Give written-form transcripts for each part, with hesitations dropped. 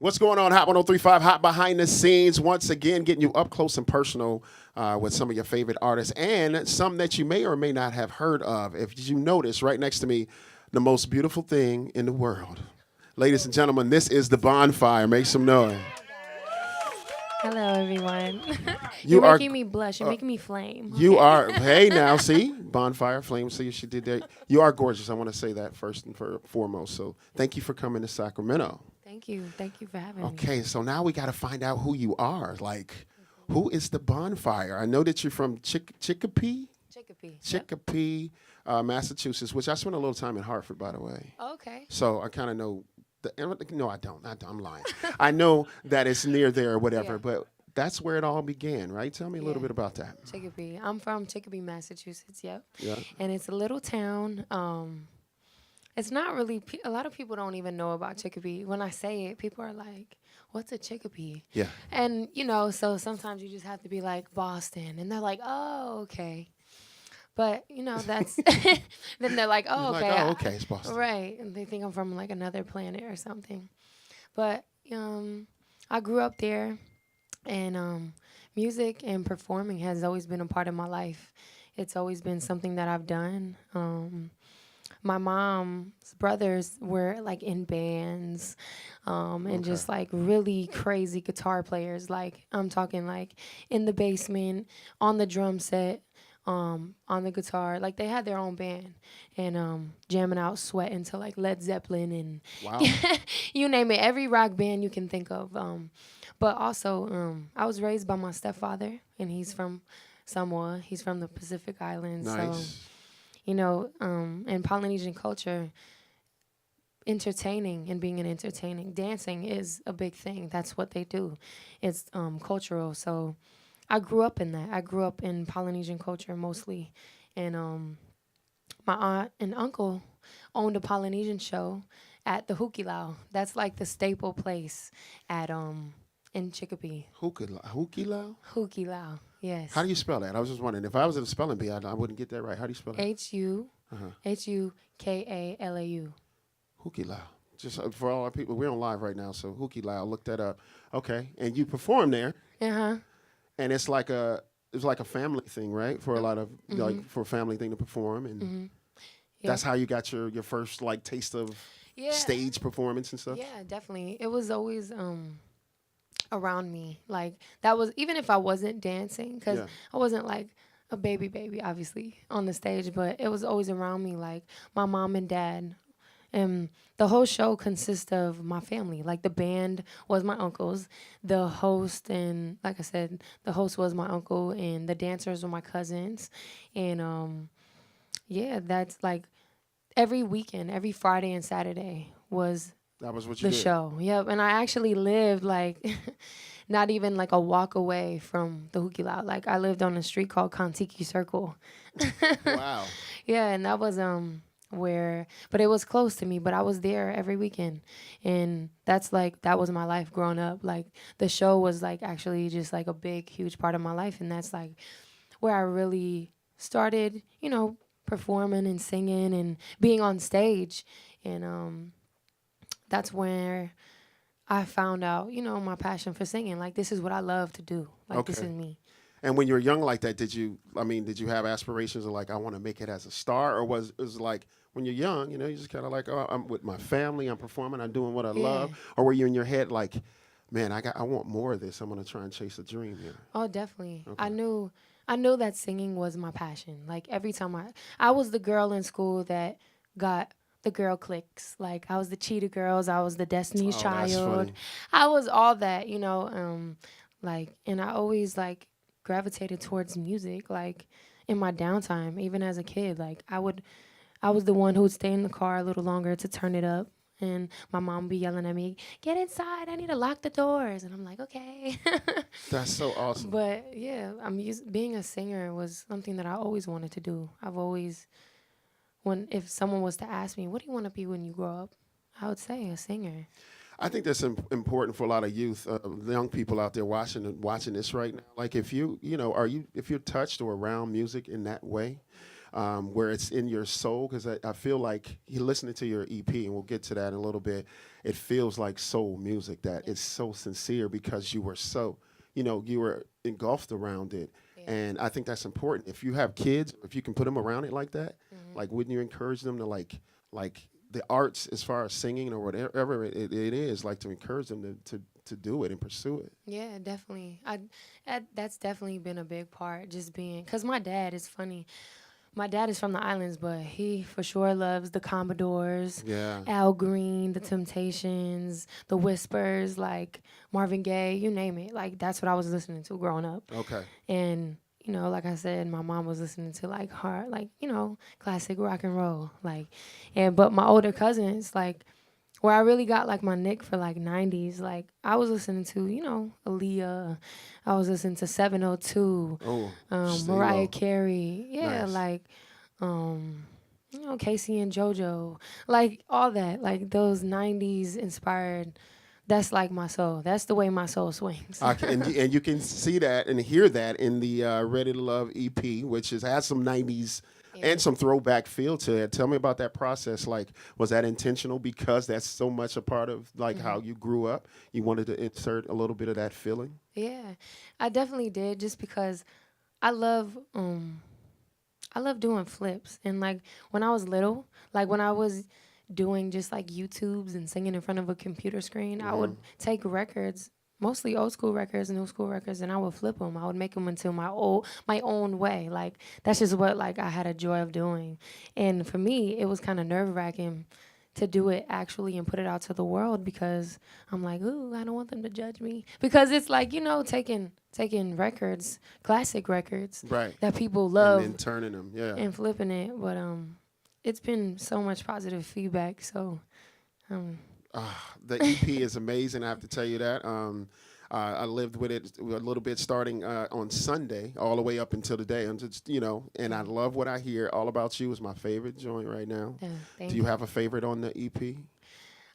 What's going on? Hot 1035, Hot Behind the Scenes. Once again, getting you up close and personal with some of your favorite artists and some that you may or may not have heard of. If you notice, right next to me, the most beautiful thing in the world. Ladies and gentlemen, this is the Bonfire. Make some noise. Hello, everyone. You're You are, making me blush. You're making me flame. you Okay. are, hey now, see? Bonfire, flame, see what she did there. You are gorgeous. I want to say that first and foremost. So thank you for coming to Sacramento. Thank you. Thank you for having me. Okay, so now we got to find out who you are. Like, who is the Bonfire? I know that you're from Chicopee, Chicopee. Yep. Chicopee, Massachusetts, which I spent a little time in Hartford, by the way. Okay. So I kind of know. No, I don't. I'm lying. I know that it's near there or whatever, Yeah. but that's where it all began, right? Tell me a little Yeah. bit about that. Chicopee. I'm from Chicopee, Massachusetts. Yep. Yeah. And it's a little town. It's not really. A lot of people don't even know about Chicopee. When I say it, people are like, "What's a Chicopee?" Yeah. And so sometimes you just have to be like Boston, and they're like, "Oh, okay." But that's then they're like, "Oh, Like, okay." oh, okay, it's Boston. Right, and they think I'm from like another planet or something. But I grew up there, and music and performing has always been a part of my life. It's always been something that I've done. My mom's brothers were like in bands, and just like really crazy guitar players. Like I'm talking like in the basement, on the drum set, on the guitar. Like they had their own band and jamming out, sweating to like Led Zeppelin and Wow. you name it, every rock band you can think of. But also, I was raised by my stepfather, and he's from Samoa. He's from the Pacific Islands. So, Nice. in Polynesian culture, entertaining and being an entertaining, dancing is a big thing. That's what they do. It's cultural. So I grew up in that. I grew up in Polynesian culture mostly. And my aunt and uncle owned a Polynesian show at the Hukilau. That's like the staple place at in Chicopee. Hukila? Hukilau. Yes. How do you spell that? I was just wondering. If I was in a spelling bee, I wouldn't get that right. How do you spell that? Hukalau. Hukila. Just for all our people, we're on live right now, so Hukila, look that up. Okay, and you perform there, Uh-huh. and it's like a family thing, right? For a lot of like for a family thing to perform, and that's how you got your first like taste of Yeah. stage performance and stuff. Yeah, definitely. It was always around me. Like that was even if I wasn't dancing, because Yeah. I wasn't like a baby, obviously, on the stage, but it was always around me. Like my mom and dad. And the whole show consists of my family. Like the band was my uncle's, the host, and like I said, the host was my uncle, and the dancers were my cousins, and yeah, that's like every weekend, every Friday and Saturday was That was what you the did. show. Yep, and I actually lived like not even like a walk away from the Hukilau. Like I lived on a street called Kontiki Circle. Wow. Yeah, and that was where, but it was close to me, but I was there every weekend. And that's like that was my life growing up. Like the show was like actually just like a big huge part of my life, and that's like where I really started, performing and singing and being on stage. And that's where I found out, my passion for singing. Like this is what I love to do. Like this Okay. is me. And when you were young like that, did you have aspirations of like I want to make it as a star, or was it was like when you're young, you just kind of like, oh, I'm with my family, I'm performing, I'm doing what I love, or were you in your head like, man, I want more of this, I'm gonna try and chase a dream here? Oh, definitely. Okay. I knew that singing was my passion. Like every time I was the girl in school that got the girl cliques. Like I was the cheetah girls, I was the Destiny's Oh, that's Child. funny. I was all that, like, and I always like gravitated towards music like in my downtime, even as a kid. Like I was the one who would stay in the car a little longer to turn it up. And my mom would be yelling at me, "Get inside, I need to lock the doors." And I'm like, okay. That's so awesome. But yeah, being a singer was something that I always wanted to do. I've always, if someone was to ask me, what do you want to be when you grow up? I would say a singer. I think that's important for a lot of youth, young people out there watching this right now. Like if if you're touched or around music in that way, where it's in your soul? Because I feel like you listening to your EP, and we'll get to that in a little bit. It feels like soul music that it's so sincere because you were so, you were engulfed around it. Yeah. And I think that's important. If you have kids, if you can put them around it like that, like, wouldn't you encourage them to like the arts as far as singing or whatever it is, like, to encourage them to do it and pursue it? Yeah, definitely. That's definitely been a big part. Just being, cause my dad is funny. My dad is from the islands, but he for sure loves the Commodores, Yeah. Al Green, the Temptations, the Whispers, like Marvin Gaye, you name it. Like that's what I was listening to growing up. Okay. And like I said, my mom was listening to like hard, like classic rock and roll, like, but my older cousins, like, where I really got like my nick for like '90s, like I was listening to Aaliyah, I was listening to 702, Oh, Mariah J-Lo. Carey, yeah, Nice. like Casey and JoJo, like all that, like those '90s inspired. That's like my soul. That's the way my soul swings. And you can see that and hear that in the Ready to Love EP, which has some 90s Yeah. and some throwback feel to it. Tell me about that process. Like, was that intentional because that's so much a part of like how you grew up? You wanted to insert a little bit of that feeling? Yeah, I definitely did, just because I love I love doing flips. And like when I was little, like when I was doing just like YouTubes and singing in front of a computer screen, I would take records, mostly old school records, new school records, and I would flip them. I would make them into my own way. Like that's just what like I had a joy of doing. And for me, it was kind of nerve-wracking to do it actually and put it out to the world, because I'm like, ooh, I don't want them to judge me, because it's like taking records, classic records Right. that people And love then turning them. Yeah. and flipping it. But it's been so much positive feedback. So The EP is amazing. I have to tell you that. I lived with it a little bit starting on Sunday, all the way up until today. I'm just, and I love what I hear. All About You is my favorite joint right now. yeah, Do you have a favorite on the EP?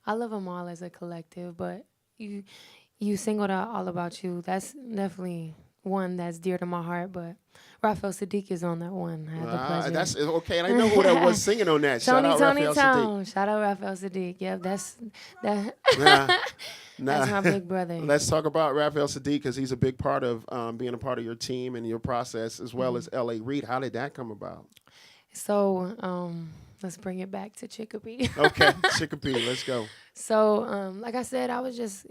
I love them all as a collective, but you singled out All About You. That's definitely one that's dear to my heart. But Raphael Sadiq is on that one. I have the pleasure. That's okay. And I know who that was singing on that. Shout out Tony Raphael Sadiq. Tone. Shout out Raphael Sadiq. Yep, that. Nah, That's my big brother. Let's talk about Raphael Sadiq, because he's a big part of being a part of your team and your process, as well as L.A. Reid. How did that come about? So let's bring it back to Chicopee. Okay, Chicopee, let's go. So, like I said, I was just,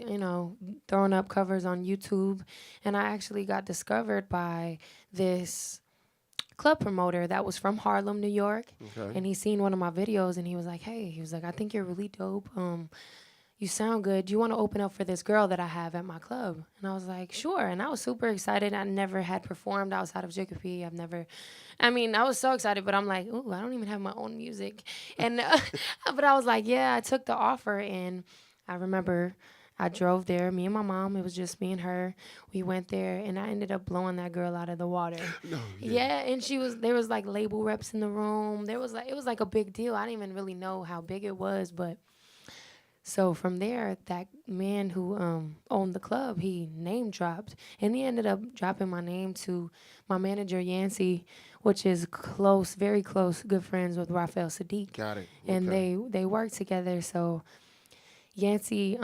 throwing up covers on YouTube, and I actually got discovered by this club promoter that was from Harlem, New York. Okay. And he seen one of my videos, and he was like, hey, I think you're really dope. You sound good. Do you want to open up for this girl that I have at my club? And I was like, sure. And I was super excited. I never had performed outside of Chicopee. I was so excited, but I'm like, ooh, I don't even have my own music. And, but I was like, yeah, I took the offer. And I remember I drove there, me and my mom. It was just me and her. We went there, and I ended up blowing that girl out of the water. No, Yeah, and there was like label reps in the room. It was like a big deal. I didn't even really know how big it was, but so from there, that man who owned the club, he name dropped, and he ended up dropping my name to my manager Yancey, which is close, very close, good friends with Raphael Sadiq. Got it. And Okay. they work together. So Yancey,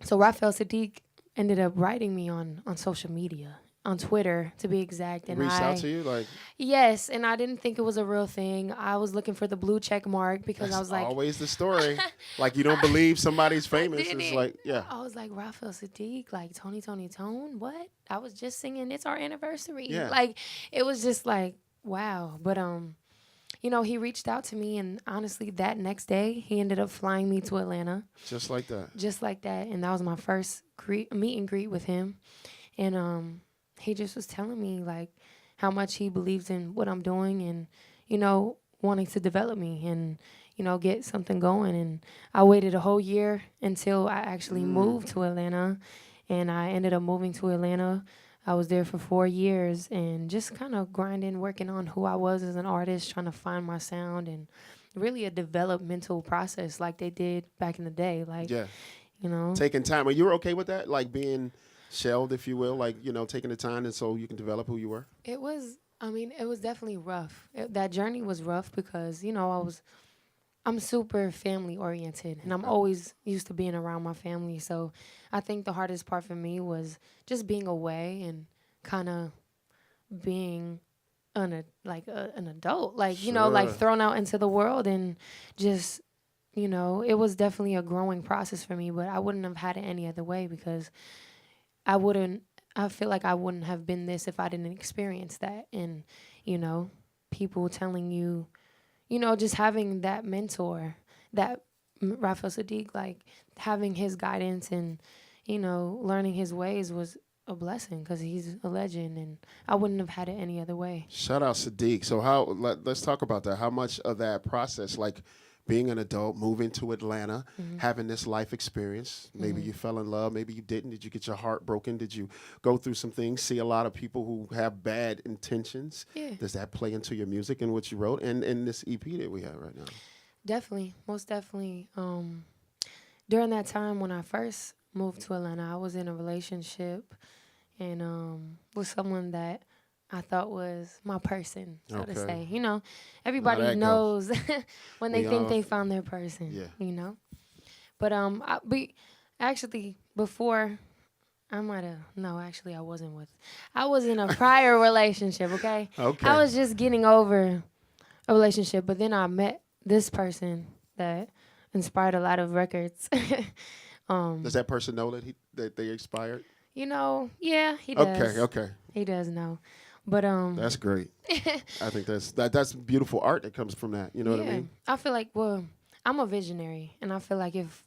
so Raphael Sadiq ended up writing me on social media, on Twitter to be exact. And Reached out to you, like, yes, and I didn't think it was a real thing. I was looking for the blue check mark because I was like, always the story. Like, you don't believe somebody's famous. It's didn't. like, yeah. I was like, Raphael Sadiq, like Tony Tone, what? I was just singing It's Our Anniversary. Yeah. Like, it was just like, wow. But he reached out to me, and honestly, that next day he ended up flying me to Atlanta. Just like that. Just like that. And that was my first meet and greet with him. And he just was telling me like how much he believes in what I'm doing, and wanting to develop me and get something going. And I waited a whole year until I actually moved to Atlanta, and I ended up moving to Atlanta. I was there for 4 years and just kind of grinding, working on who I was as an artist, trying to find my sound, and really a developmental process like they did back in the day. Like, Yeah. you Taking time. Are you okay with that? Like being shelled, if you will, like, taking the time and so you can develop who you were? it was I mean, it was definitely rough. That journey was rough because, I'm super family oriented and I'm Okay. always used to being around my family. So I think the hardest part for me was just being away and kind of being an adult, like Sure. thrown out into the world and just, it was definitely a growing process for me, but I wouldn't have had it any other way because I wouldn't, I feel like I wouldn't have been this if I didn't experience that. And, you know, people telling you, just having that mentor, that Raphael Sadiq, like having his guidance and, learning his ways was a blessing because he's a legend and I wouldn't have had it any other way. Shout out Sadiq. So let's talk about that. How much of that process, like being an adult, moving to Atlanta, Hmm. having this life experience, maybe Hmm. you fell in love, maybe you didn't. Did you get your heart broken? Did you go through some things? See a lot of people who have bad intentions. Yeah, Does that play into your music and what you wrote and in this EP that we have right now? definitely, most definitely. During that time when I first moved to Atlanta, I was in a relationship and with someone that I thought was my person, so to Okay. say. How Everybody that go? knows when they We think all, they found their person. yeah. But actually before I might have no, actually I wasn't with. I was in a prior relationship. Okay, I Okay. was just getting over a relationship, but then I met this person that inspired a lot of records. Does um, that person know that they expired? yeah, he Okay. does. Okay. He does know, but That's great. I think that's beautiful art that comes from that. You know what I yeah, mean? I feel like I'm a visionary, and I feel like if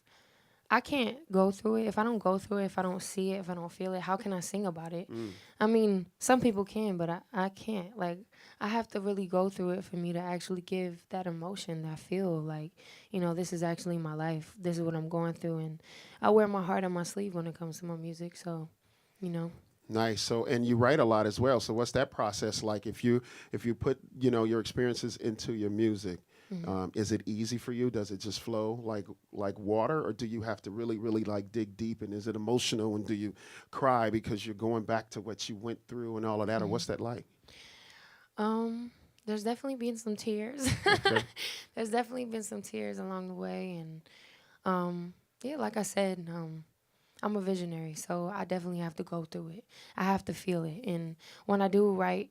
I can't go through it, if I don't go through it, if I don't see it, if I don't feel it, how can I sing about it? Mm. I mean, some people can, but I can't. Like, I have to really go through it for me to actually give that emotion that I feel like, this is actually my life. This is what I'm going through. And I wear my heart on my sleeve when it comes to my music. So, you know. Nice. So, and you write a lot as well. So, what's that process like? If you put your experiences into your music, Mhm. is it easy for you? Does it just flow like water, or do you have to really like dig deep? And is it emotional? And do you cry because you're going back to what you went through and all of that, or Mhm. what's that like? Um, there's definitely been some tears. Okay. There's definitely been some tears along the way. And, yeah, like I said, I'm a visionary, so I definitely have to go through it. I have to feel it. And when I do write,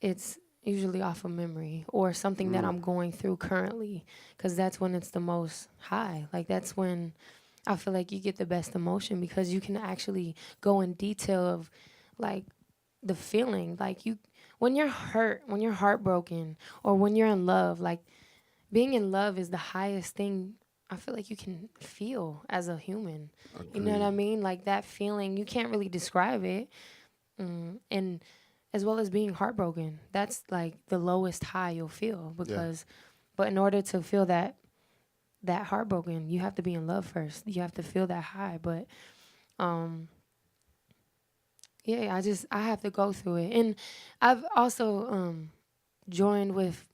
it's usually off of memory or something that Mm. I'm going through currently, because that's when it's the most high. Like, that's when I feel like you get the best emotion because you can actually go in detail of, like, the feeling. Like, when you're hurt, when you're heartbroken, or when you're in love, like, being in love is the highest thing I feel like you can feel as a human. You know what I Agreed. mean? Like that feeling, you can't really describe it. And as well as being heartbroken, that's like the lowest high you'll feel Yeah. but in order to feel that heartbroken, you have to be in love first. You have to feel that high. But um yeah, I have to go through it. And I've also joined with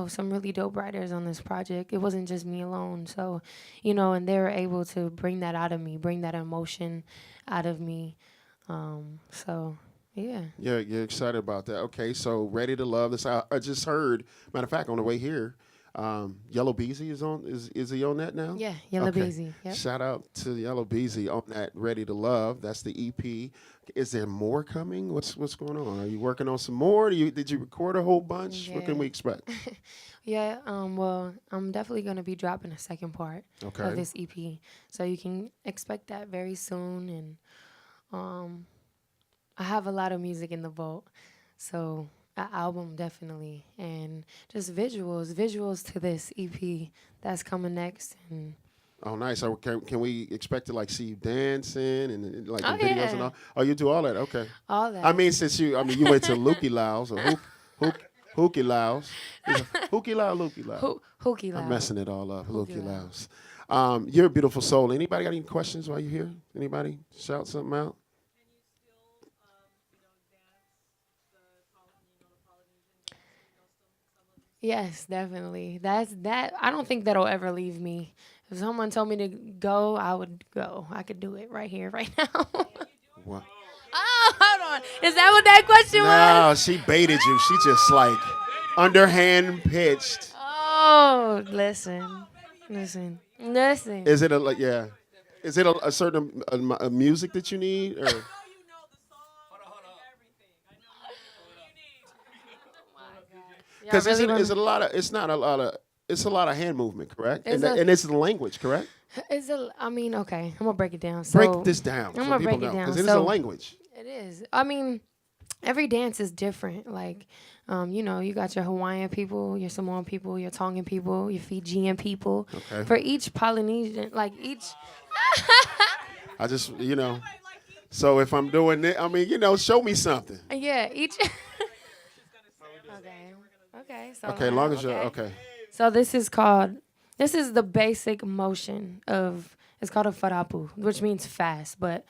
some really dope writers on this project. It wasn't just me alone. So and they were able to bring that out of me, bring that emotion out of me. So yeah. Yeah, you're excited about that. Okay, so Ready to Love. This I just heard. Matter of fact, on the way here, Yellow Beezy is on. Is he on that now? Yeah, Yellow Okay. Beezy. Yep. Shout out to Yellow Beezy on that Ready to Love. That's the EP. Is there more coming? What's going on? Are you working on some more? Did you record a whole bunch? What Yeah. can we expect? Yeah, well, I'm definitely gonna be dropping a second part of Okay. this EP. So you can expect that very soon. And um I have a lot of music in the vault. So an album definitely, and just visuals to this EP that's coming next. And Oh, nice. So can we expect to like see you dancing and like oh in videos and yeah, all? Oh, you do all that? Okay. all I that. mean, you went to Lukey Laos or Hookie Laos. Is it Hookie Lao, Lukey Lao? Hooky I'm loud. messing it all up. Hooky Lukey loud. Laos. You're a beautiful soul. Anybody got any questions while you're here? Anybody shout something out? Yes, definitely. That. I don't think that'll ever leave me. If someone told me to go, I would go. I could do it right here, right now. What? Oh, hold on. Is that what that question No, was? she baited you. She just like underhand pitched. Oh, listen. Is it yeah? Is it a certain a music that you need or? Because it's a lot of. It's not a lot of. It's a lot of hand movement, correct? And it's the language, correct? I mean, okay. I'm gonna break it down. Break this down. I'm gonna break it down because it is a language. It is. I mean, every dance is different. Like, you got your Hawaiian people, your Samoan people, your Tongan people, your Fijian people. Okay. For each Polynesian, like each. I just, so if I'm doing it, I mean, show me something. Yeah, each. Okay. So okay, long as you're okay. So this is the basic motion of. It's called a farapu, which means fast, but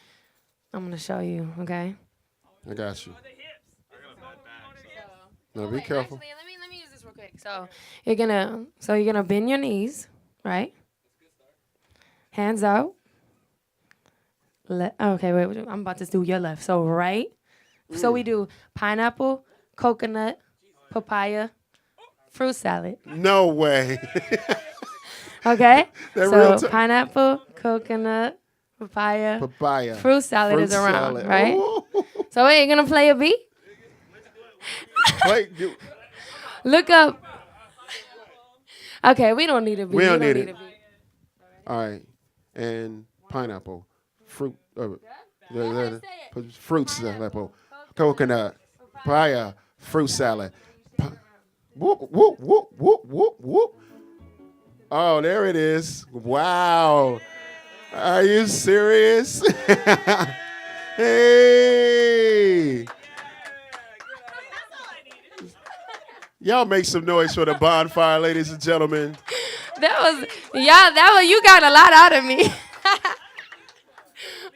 I'm gonna show you. Okay. I got you. No, be careful. Actually, let me use this real quick. So you're gonna bend your knees, right? Hands out. Okay, wait. I'm about to do your left. So right. So we do pineapple, coconut, papaya, fruit salad. No way. Okay. real pineapple, coconut, papaya, fruit salad is around, salad. right? Ooh. So wait, you gonna play a beat? Look up. Okay, we don't need a beat. We don't need it. All right, and pineapple, fruit salad, coconut, papaya, fruit salad. Whoop, whoop, whoop, whoop, whoop, whoop. Oh, there it is. Wow. Are you serious? Hey. Y'all make some noise for the bonfire, ladies and gentlemen. That was you got a lot out of me.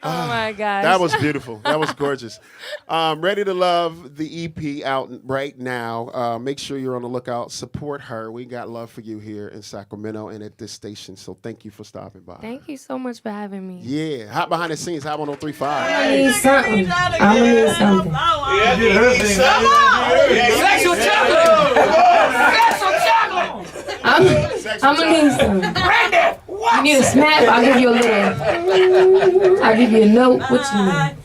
Oh my gosh. That was beautiful. That was gorgeous. Ready to Love, the EP out right now. Make sure you're on the lookout. Support her. We got love for you here in Sacramento and at this station. So thank you for stopping by. Thank you so much for having me. Yeah. Hot behind the scenes, Hot 103.5. I need something. I'm gonna need something. Sexual chocolate. I'm gonna need something. You need a snap? I'll give you a little. I'll give you a note. What you need?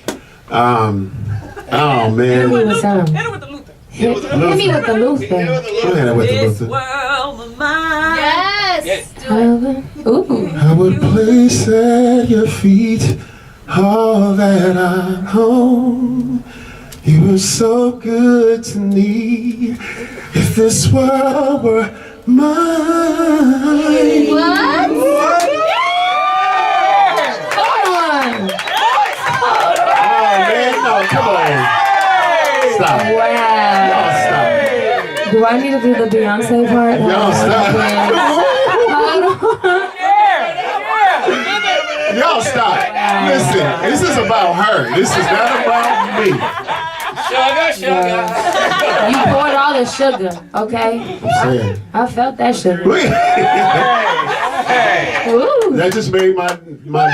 Oh man. Hit me with something. Hit me with the Luther. This world of mine. Yes. Ooh. I would place at your feet all that I own. You were so good to me. If this world were mine. What? Come on. Stop. Wow. Y'all stop. Do I need to do the Beyonce part? Y'all stop. Y'all stop. Listen, this is about her. This is not about me. Sugar. You poured all the sugar, okay? I'm saying. I felt that sugar. Ooh. That just made my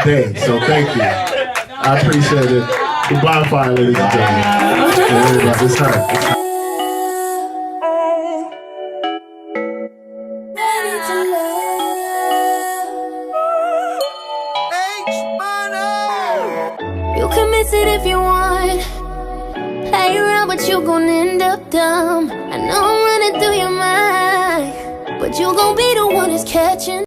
day. So thank you. I appreciate it. The bonfire, ladies and gentlemen. It's her. You can miss it if you want. Play around, but you gon' end up dumb. I know I'm running through your mind, but you gon' be the one that's catching.